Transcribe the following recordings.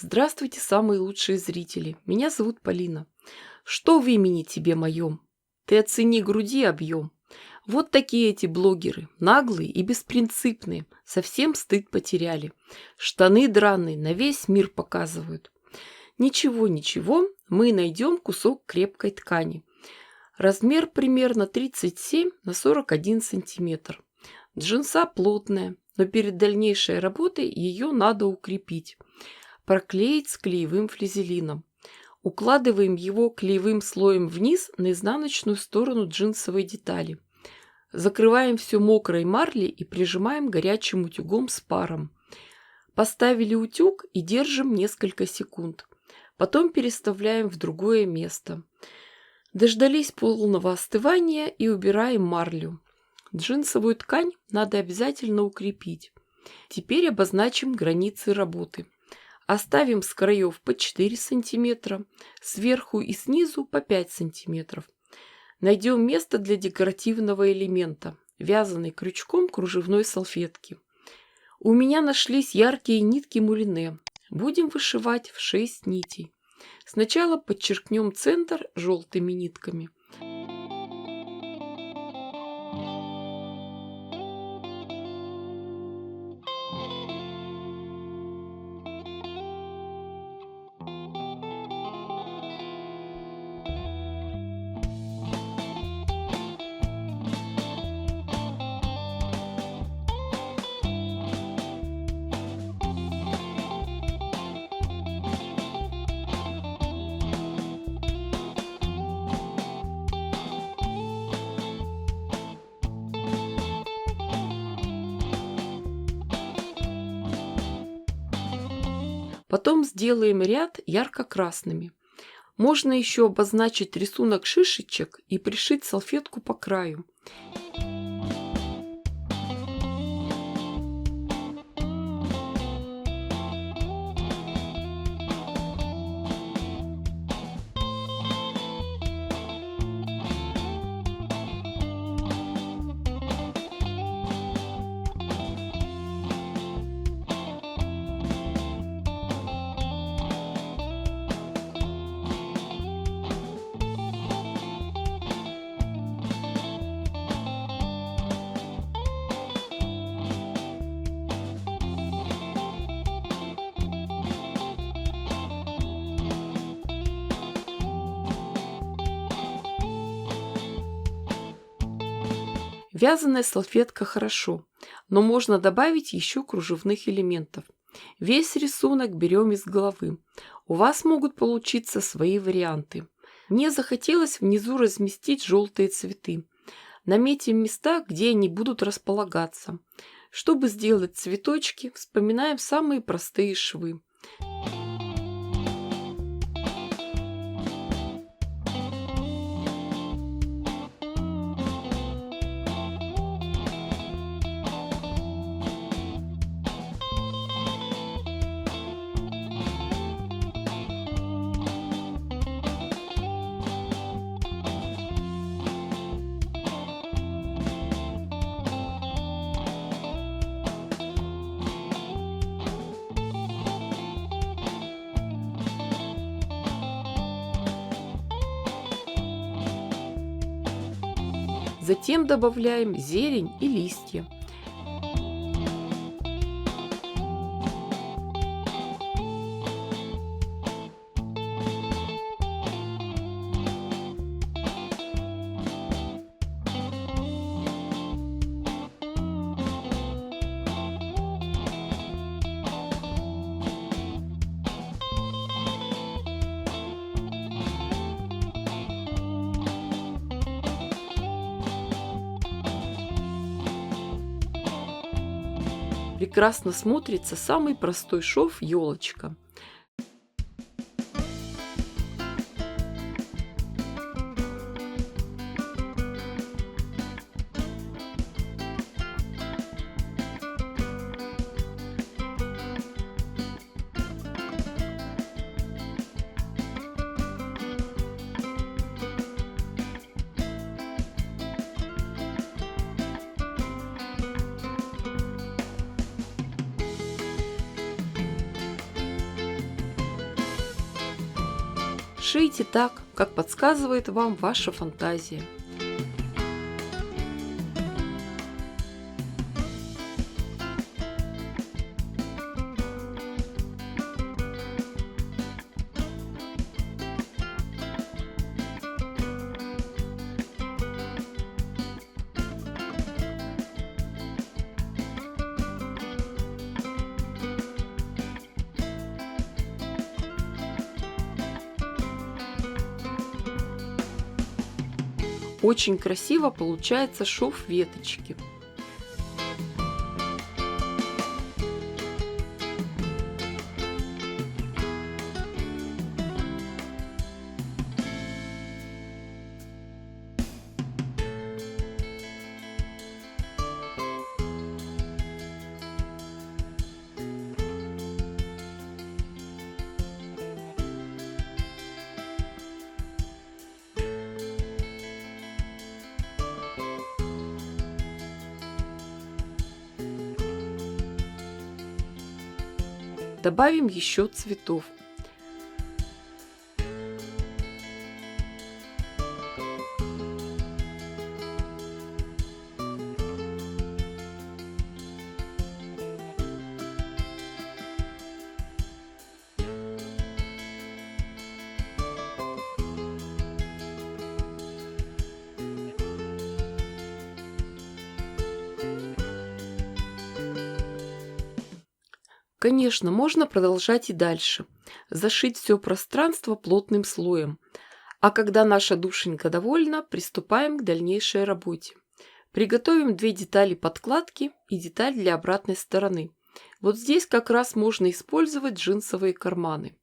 Здравствуйте, самые лучшие зрители. Меня зовут Полина. Что в имени тебе моем? Ты оцени груди объем. Вот такие эти блогеры, наглые и беспринципные, совсем стыд потеряли. Штаны драные на весь мир показывают. Ничего, ничего, мы найдем кусок крепкой ткани. Размер примерно 37 на 41 сантиметр. Джинса плотная, но перед дальнейшей работой ее надо укрепить. Проклеить с клеевым флизелином. Укладываем его клеевым слоем вниз на изнаночную сторону джинсовой детали. Закрываем все мокрой марлей и прижимаем горячим утюгом с паром. Поставили утюг и держим несколько секунд. Потом переставляем в другое место. Дождались полного остывания и убираем марлю. Джинсовую ткань надо обязательно укрепить. Теперь обозначим границы работы. Оставим с краев по 4 см, сверху и снизу по 5 см. Найдем место для декоративного элемента, вязаный крючком кружевной салфетки. У меня нашлись яркие нитки мулине. Будем вышивать в 6 нитей. Сначала подчеркнем центр желтыми нитками. Потом сделаем ряд ярко-красными. Можно еще обозначить рисунок шишечек и пришить салфетку по краю. Вязаная салфетка хорошо, но можно добавить еще кружевных элементов. Весь рисунок берем из головы. У вас могут получиться свои варианты. Мне захотелось внизу разместить желтые цветы. Наметим места, где они будут располагаться. Чтобы сделать цветочки, вспоминаем самые простые швы. Затем добавляем зелень и листья. Прекрасно смотрится самый простой шов елочка. Шейте так, как подсказывает вам ваша фантазия. Очень красиво получается шов веточки. Добавим еще цветов. Конечно, можно продолжать и дальше. Зашить все пространство плотным слоем. А когда наша душенька довольна, приступаем к дальнейшей работе. Приготовим 2 детали подкладки и деталь для обратной стороны. Вот здесь как раз можно использовать джинсовые карманы.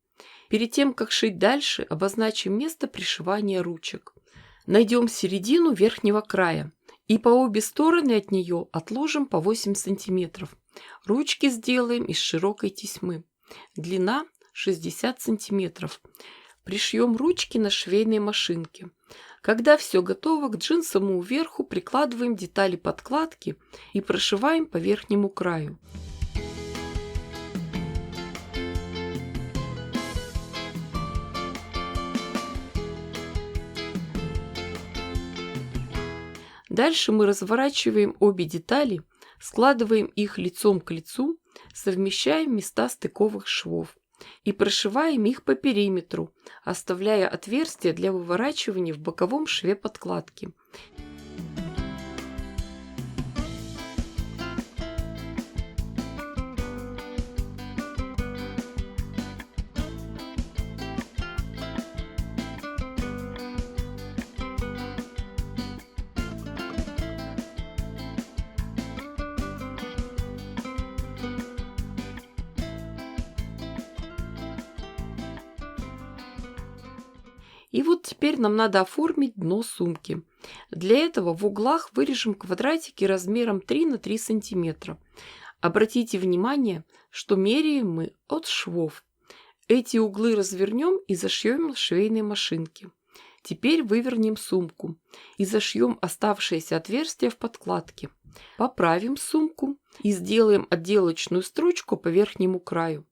Перед тем, как шить дальше, обозначим место пришивания ручек. Найдем середину верхнего края и по обе стороны от нее отложим по 8 см. Ручки сделаем из широкой тесьмы. Длина 60 см. Пришьем ручки на швейной машинке. Когда все готово, к джинсовому верху прикладываем детали подкладки и прошиваем по верхнему краю. Дальше мы разворачиваем обе детали, складываем их лицом к лицу, совмещаем места стыковых швов и прошиваем их по периметру, оставляя отверстия для выворачивания в боковом шве подкладки. И вот теперь нам надо оформить дно сумки. Для этого в углах вырежем квадратики размером 3 на 3 см. Обратите внимание, что меряем мы от швов. Эти углы развернем и зашьем на швейной машинке. Теперь вывернем сумку и зашьем оставшиеся отверстия в подкладке. Поправим сумку и сделаем отделочную строчку по верхнему краю.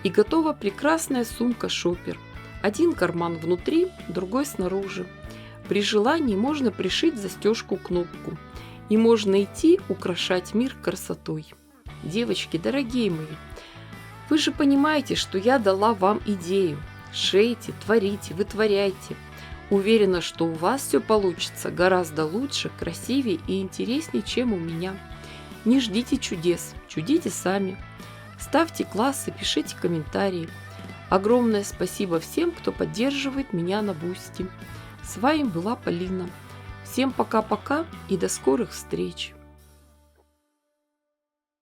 И готова прекрасная сумка-шопер. Один карман внутри, другой снаружи. При желании можно пришить застежку-кнопку. И можно идти украшать мир красотой. Девочки, дорогие мои, вы же понимаете, что я дала вам идею. Шейте, творите, вытворяйте. Уверена, что у вас все получится гораздо лучше, красивее и интереснее, чем у меня. Не ждите чудес, чудите сами. Ставьте классы, пишите комментарии. Огромное спасибо всем, кто поддерживает меня на Бусти. С вами была Полина. Всем пока-пока и до скорых встреч!